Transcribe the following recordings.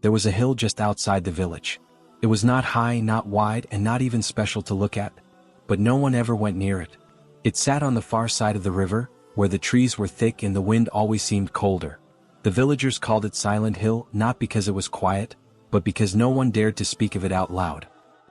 There was a hill just outside the village. It was not high, not wide, and not even special to look at. But no one ever went near it. It sat on the far side of the river, where the trees were thick and the wind always seemed colder. The villagers called it Silent Hill not because it was quiet, but because no one dared to speak of it out loud.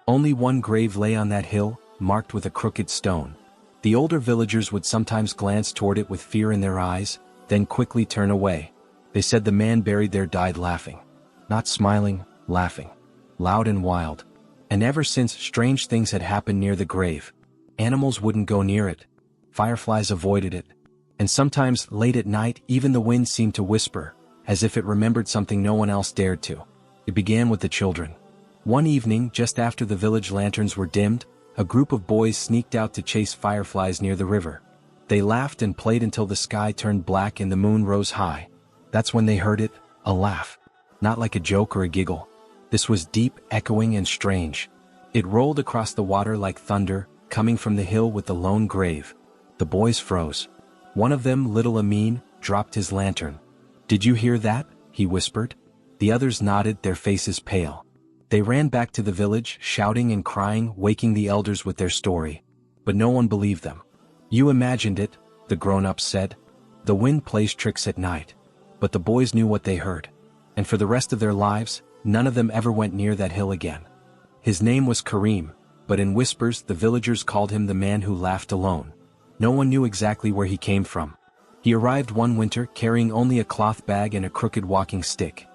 Only one grave lay on that hill, marked with a crooked stone. The older villagers would sometimes glance toward it with fear in their eyes, then quickly turn away. They said the man buried there died laughing. Not smiling, laughing. Loud and wild. And ever since, strange things had happened near the grave. Animals wouldn't go near it. Fireflies avoided it. And sometimes, late at night, even the wind seemed to whisper, as if it remembered something no one else dared to. It began with the children. One evening, just after the village lanterns were dimmed, a group of boys sneaked out to chase fireflies near the river. They laughed and played until the sky turned black and the moon rose high. That's when they heard it, a laugh. Not like a joke or a giggle. This was deep, echoing, and strange. It rolled across the water like thunder, coming from the hill with the lone grave. The boys froze. One of them, little Amin, dropped his lantern. "Did you hear that?" he whispered. The others nodded, their faces pale. They ran back to the village, shouting and crying, waking the elders with their story. But no one believed them. "You imagined it," the grown-ups said. "The wind plays tricks at night." But the boys knew what they heard. And for the rest of their lives, none of them ever went near that hill again. His name was Karim, but in whispers the villagers called him the man who laughed alone. No one knew exactly where he came from. He arrived one winter carrying only a cloth bag and a crooked walking stick.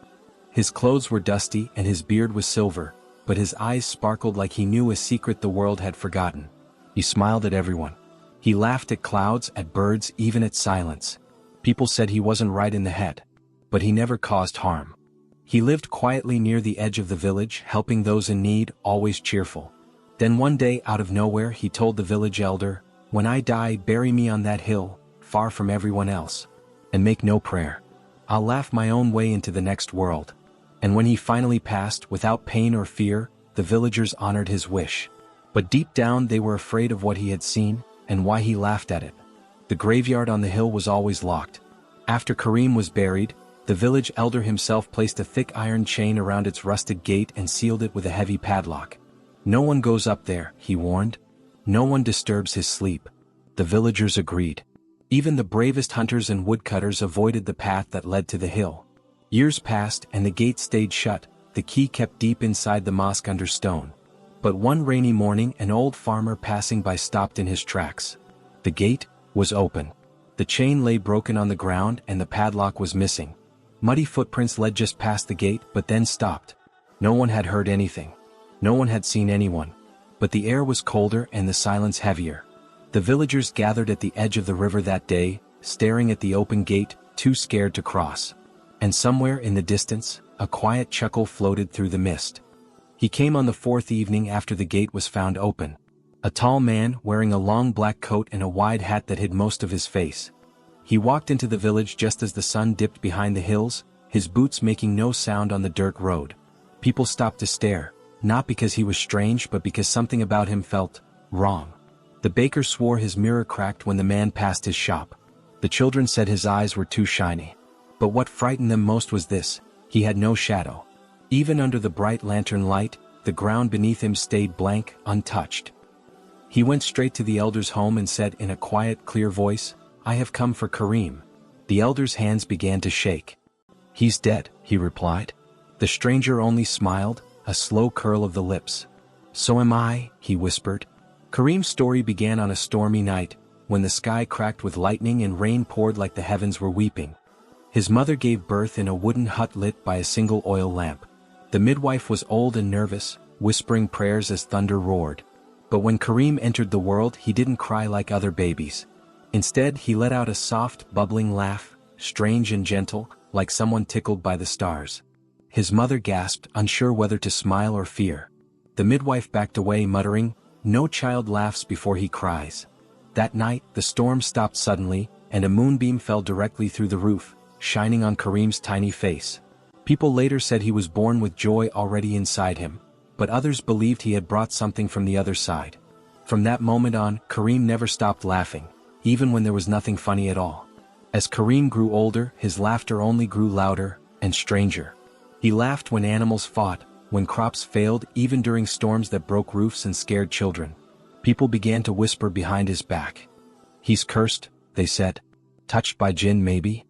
His clothes were dusty and his beard was silver, but his eyes sparkled like he knew a secret the world had forgotten. He smiled at everyone. He laughed at clouds, at birds, even at silence. People said he wasn't right in the head. But he never caused harm. He lived quietly near the edge of the village, helping those in need, always cheerful. Then one day, out of nowhere, he told the village elder, "When I die, bury me on that hill, far from everyone else. And make no prayer. I'll laugh my own way into the next world." And when he finally passed, without pain or fear, the villagers honored his wish. But deep down they were afraid of what he had seen, and why he laughed at it. The graveyard on the hill was always locked. After Karim was buried, the village elder himself placed a thick iron chain around its rusted gate and sealed it with a heavy padlock. "No one goes up there," he warned. "No one disturbs his sleep." The villagers agreed. Even the bravest hunters and woodcutters avoided the path that led to the hill. Years passed and the gate stayed shut, the key kept deep inside the mosque under stone. But one rainy morning an old farmer passing by stopped in his tracks. The gate was open. The chain lay broken on the ground and the padlock was missing. Muddy footprints led just past the gate but then stopped. No one had heard anything. No one had seen anyone. But the air was colder and the silence heavier. The villagers gathered at the edge of the river that day, staring at the open gate, too scared to cross. And somewhere in the distance, a quiet chuckle floated through the mist. He came on the fourth evening after the gate was found open. A tall man, wearing a long black coat and a wide hat that hid most of his face. He walked into the village just as the sun dipped behind the hills, his boots making no sound on the dirt road. People stopped to stare, not because he was strange but because something about him felt wrong. The baker swore his mirror cracked when the man passed his shop. The children said his eyes were too shiny. But what frightened them most was this: he had no shadow. Even under the bright lantern light, the ground beneath him stayed blank, untouched. He went straight to the elder's home and said in a quiet, clear voice, "I have come for Karim." The elder's hands began to shake. "He's dead," he replied. The stranger only smiled, a slow curl of the lips. "So am I," he whispered. Karim's story began on a stormy night, when the sky cracked with lightning and rain poured like the heavens were weeping. His mother gave birth in a wooden hut lit by a single oil lamp. The midwife was old and nervous, whispering prayers as thunder roared. But when Karim entered the world, he didn't cry like other babies. Instead, he let out a soft, bubbling laugh, strange and gentle, like someone tickled by the stars. His mother gasped, unsure whether to smile or fear. The midwife backed away, muttering, "No child laughs before he cries." That night, the storm stopped suddenly, and a moonbeam fell directly through the roof, shining on Karim's tiny face. People later said he was born with joy already inside him, but others believed he had brought something from the other side. From that moment on, Karim never stopped laughing, even when there was nothing funny at all. As Karim grew older, his laughter only grew louder and stranger. He laughed when animals fought, when crops failed, even during storms that broke roofs and scared children. People began to whisper behind his back. "He's cursed," they said. "Touched by jinn maybe?"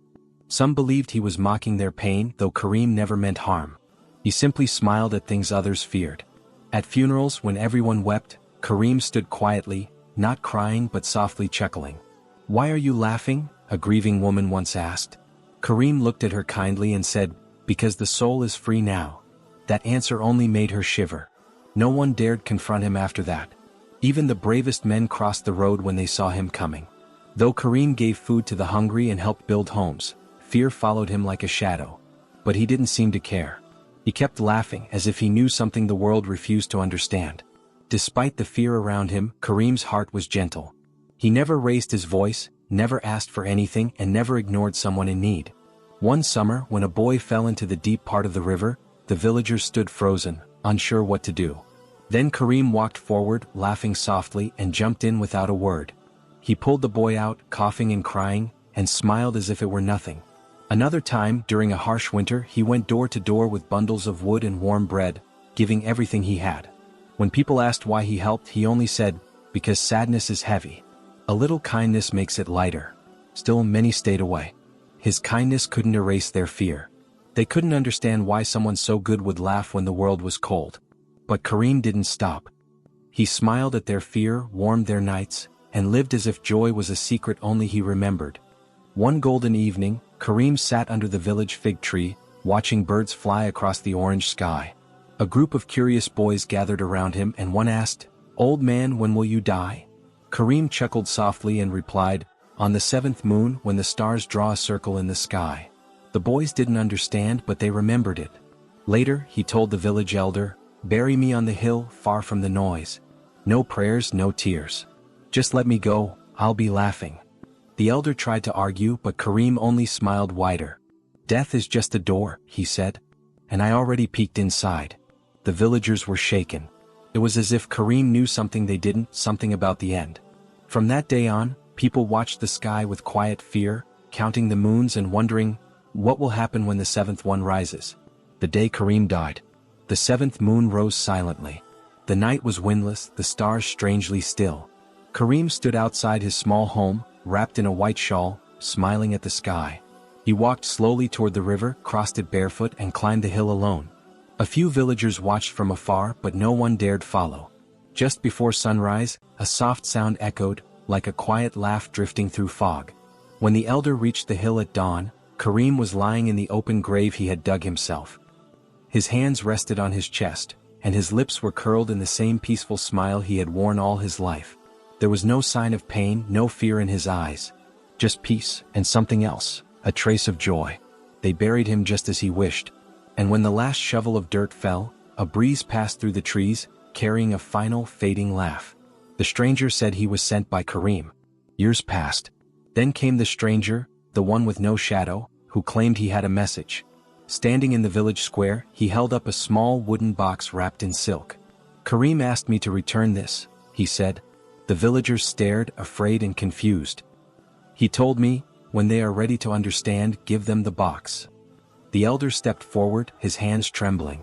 Some believed he was mocking their pain, though Kareem never meant harm. He simply smiled at things others feared. At funerals, when everyone wept, Kareem stood quietly, not crying but softly chuckling. "Why are you laughing?" a grieving woman once asked. Kareem looked at her kindly and said, "Because the soul is free now." That answer only made her shiver. No one dared confront him after that. Even the bravest men crossed the road when they saw him coming. Though Kareem gave food to the hungry and helped build homes, fear followed him like a shadow. But he didn't seem to care. He kept laughing as if he knew something the world refused to understand. Despite the fear around him, Kareem's heart was gentle. He never raised his voice, never asked for anything, and never ignored someone in need. One summer, when a boy fell into the deep part of the river, the villagers stood frozen, unsure what to do. Then Kareem walked forward, laughing softly, and jumped in without a word. He pulled the boy out, coughing and crying, and smiled as if it were nothing. Another time, during a harsh winter, he went door to door with bundles of wood and warm bread, giving everything he had. When people asked why he helped, he only said, "Because sadness is heavy. A little kindness makes it lighter." Still, many stayed away. His kindness couldn't erase their fear. They couldn't understand why someone so good would laugh when the world was cold. But Kareem didn't stop. He smiled at their fear, warmed their nights, and lived as if joy was a secret only he remembered. One golden evening, Kareem sat under the village fig tree, watching birds fly across the orange sky. A group of curious boys gathered around him, and one asked, "Old man, when will you die?" Kareem chuckled softly and replied, "On the 7th moon, when the stars draw a circle in the sky." The boys didn't understand, but they remembered it. Later, he told the village elder, "Bury me on the hill, far from the noise. No prayers, no tears. Just let me go, I'll be laughing." The elder tried to argue, but Kareem only smiled wider. "Death is just a door," he said. "And I already peeked inside." The villagers were shaken. It was as if Kareem knew something they didn't, something about the end. From that day on, people watched the sky with quiet fear, counting the moons and wondering, what will happen when the 7th one rises? The day Kareem died, the 7th moon rose silently. The night was windless, the stars strangely still. Kareem stood outside his small home, wrapped in a white shawl, smiling at the sky. He walked slowly toward the river, crossed it barefoot, and climbed the hill alone. A few villagers watched from afar, but no one dared follow. Just before sunrise, a soft sound echoed, like a quiet laugh drifting through fog. When the elder reached the hill at dawn, Kareem was lying in the open grave he had dug himself. His hands rested on his chest, and his lips were curled in the same peaceful smile he had worn all his life. There was no sign of pain, no fear in his eyes. Just peace, and something else, a trace of joy. They buried him just as he wished. And when the last shovel of dirt fell, a breeze passed through the trees, carrying a final, fading laugh. The stranger said he was sent by Kareem. Years passed. Then came the stranger, the one with no shadow, who claimed he had a message. Standing in the village square, he held up a small wooden box wrapped in silk. "Kareem asked me to return this," he said. The villagers stared, afraid and confused. "He told me, when they are ready to understand, give them the box." The elder stepped forward, his hands trembling.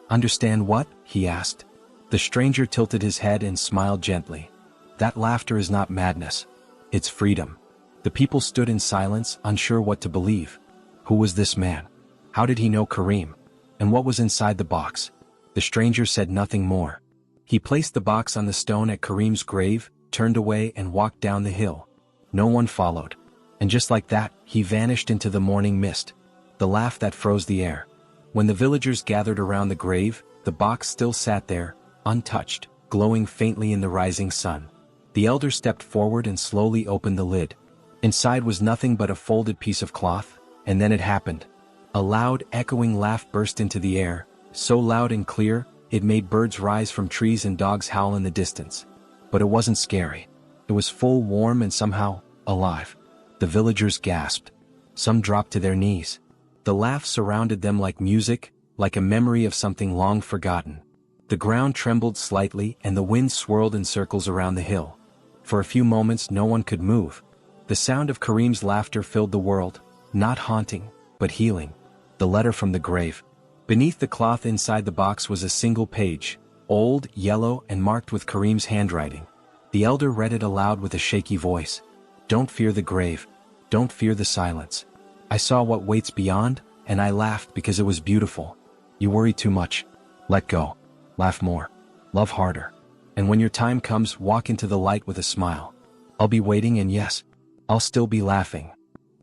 "Understand what?" he asked. The stranger tilted his head and smiled gently. "That laughter is not madness. It's freedom." The people stood in silence, unsure what to believe. Who was this man? How did he know Kareem? And what was inside the box? The stranger said nothing more. He placed the box on the stone at Kareem's grave, turned away and walked down the hill. No one followed. And just like that, he vanished into the morning mist. The laugh that froze the air. When the villagers gathered around the grave, the box still sat there, untouched, glowing faintly in the rising sun. The elder stepped forward and slowly opened the lid. Inside was nothing but a folded piece of cloth, and then it happened. A loud, echoing laugh burst into the air, so loud and clear, it made birds rise from trees and dogs howl in the distance. But it wasn't scary. It was full, warm, and somehow alive. The villagers gasped. Some dropped to their knees. The laugh surrounded them like music, like a memory of something long forgotten. The ground trembled slightly and the wind swirled in circles around the hill. For a few moments no one could move. The sound of Kareem's laughter filled the world, not haunting, but healing. The letter from the grave. Beneath the cloth inside the box was a single page, old, yellow, and marked with Kareem's handwriting. The elder read it aloud with a shaky voice. "Don't fear the grave. Don't fear the silence. I saw what waits beyond, and I laughed because it was beautiful. You worry too much. Let go. Laugh more. Love harder. And when your time comes, walk into the light with a smile. I'll be waiting, and yes, I'll still be laughing."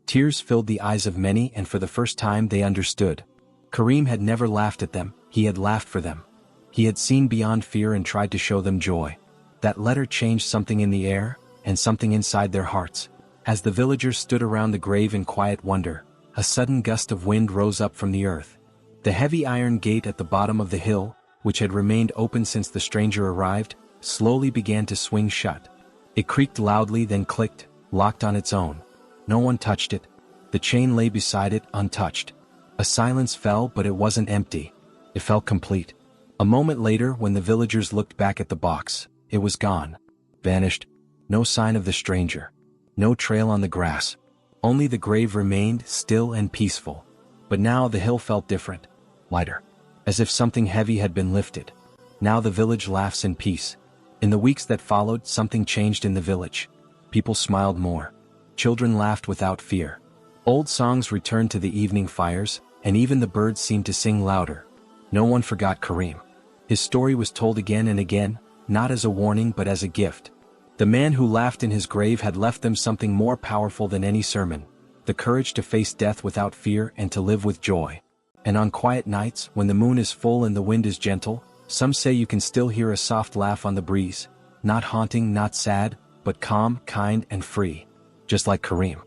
Tears filled the eyes of many, and for the first time they understood. Kareem had never laughed at them, he had laughed for them. He had seen beyond fear and tried to show them joy. That letter changed something in the air, and something inside their hearts. As the villagers stood around the grave in quiet wonder, a sudden gust of wind rose up from the earth. The heavy iron gate at the bottom of the hill, which had remained open since the stranger arrived, slowly began to swing shut. It creaked loudly, then clicked, locked on its own. No one touched it. The chain lay beside it, untouched. A silence fell, but it wasn't empty. It felt complete. A moment later, when the villagers looked back at the box, it was gone. Vanished. No sign of the stranger. No trail on the grass. Only the grave remained, still and peaceful. But now the hill felt different. Lighter. As if something heavy had been lifted. Now the village laughs in peace. In the weeks that followed, something changed in the village. People smiled more. Children laughed without fear. Old songs returned to the evening fires, and even the birds seemed to sing louder. No one forgot Kareem. His story was told again and again, not as a warning but as a gift. The man who laughed in his grave had left them something more powerful than any sermon: the courage to face death without fear and to live with joy. And on quiet nights, when the moon is full and the wind is gentle, some say you can still hear a soft laugh on the breeze, not haunting, not sad, but calm, kind, and free. Just like Kareem.